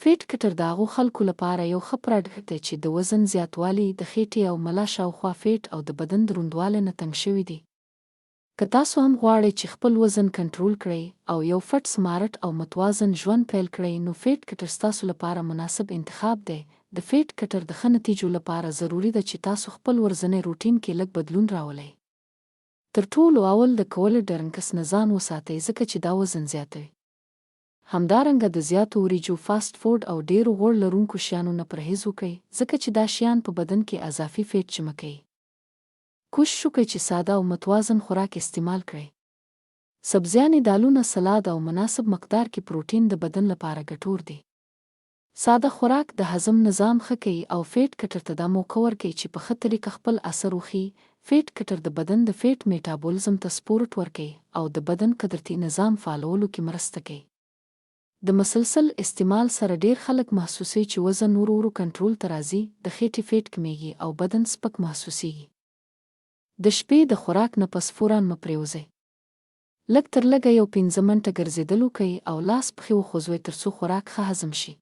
فیټ کټر د هغو خلکو لپاره یو ښه پراډکټ دی چې د وزن زیاتوالي، د خېټې او ملا شاوخوا فیټ او د بدن دروندوالی نه تنګ شوي دي. که تاسو هم غواړئ چې خپل وزن کنټرول کړئ او یو فټ، سمارټ او متوازن ژوند پیل کړئ، نو فیټ کټر ستاسو لپاره مناسب انتخاب دی. د فیټ کټر د ښه نتیجو لپاره ضروري ده چې تاسو خپل ورځنی روټین کې لږ بدلون راولئ. تر ټولو اول د کالوري نه ځان وساتئ، ځکه چې دا وزن زیاتوي. همدارنګه د زیاتو وریجو، فاسټ فوډ او ډېرو غوړ لرونکو شیانو نه پرهیز وکړئ، ځکه چې دا شیان په بدن کې اضافي فیټ جمع کوي. کوشش وکړئ چې ساده او متوازن خوراک استعمال کړئ. سبزیانې، دالونه، سلاد او مناسب مقدار کې پروټین د بدن لپاره ګټور دي. ساده خوراک د هضم نظام ښه کوي او فیټ کټر ته دا موقع ورکوي چې په ښه طریقه خپل اثر وښيي. فیټ کټر د بدن د فیټ میټابولیزم ته سپورټ ورکوي او د بدن قدرتي نظام فعالولو کې مرسته کوي. د مسلسل استعمال سره ډیر خلک محسوسوي چې وزن ورو ورو کنټرول ته راځي، د خېټې فیټ کمیږي او بدن سپک محسوسیږي. د شپې د خوراک نه پس فوراً مه پرېوځئ. لږ تر لږه یو 15 منټه ګرځېدل وکړئ او لاس پښې وخوځوئ ترڅو خوراک ښه هضم شي.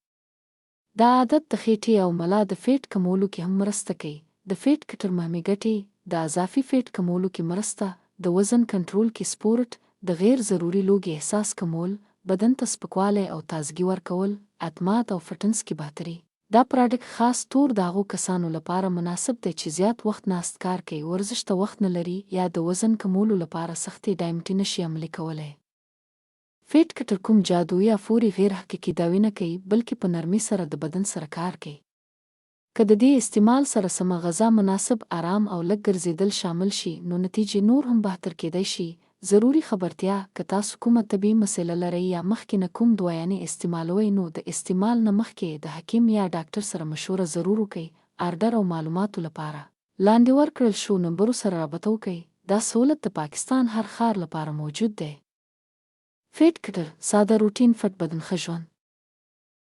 دا عادت د خېټې او ملا د فیټ کمولو کې هم مرسته کوي. د فیټ کټر مهمې ګټې: د اضافي فیټ کمولو کې مرسته، د وزن کنټرول کې سپورټ، د غیر ضروري لوږې احساس کمول، بدن ته سپکوالی او تازګي ورکول، اعتماد او فټنس کې بهتري. دا پراډکټ خاص طور د هغو کسانو لپاره مناسب دی چې زیات وخت ناست کار کوي، ورزش ته وخت نه لري یا د وزن کمولو لپاره سختې ډایمټي نشي عملي کولی. فیټ کټر کوم جادو یا فوري غیر حقیقي دعوې نه کوي، بلکې په نرمۍ سره د بدن سره کار کوي. که د دې استعمال سره سمه غذا، مناسب آرام او لږ ګرځېدل شامل شي، نو نتیجې نور هم بهتر کېدای شي. ضروري خبرتیا: که تاسو کومه طبي مسئله لرئ یا مخکې نه کوم دوايانې استعمالوئ، نو د استعمال نه مخکې د حکیم یا ډاکټر سره مشوره ضرور وکړئ. آرډر او معلوماتو لپاره لاندې ورکړل شو نمبرو سره رابطه وکړئ. دا سهولت د پاکستان هر ښار لپاره موجود دی. فیټ کټر: ساده روټین، فټ بدن، ښه ژوند.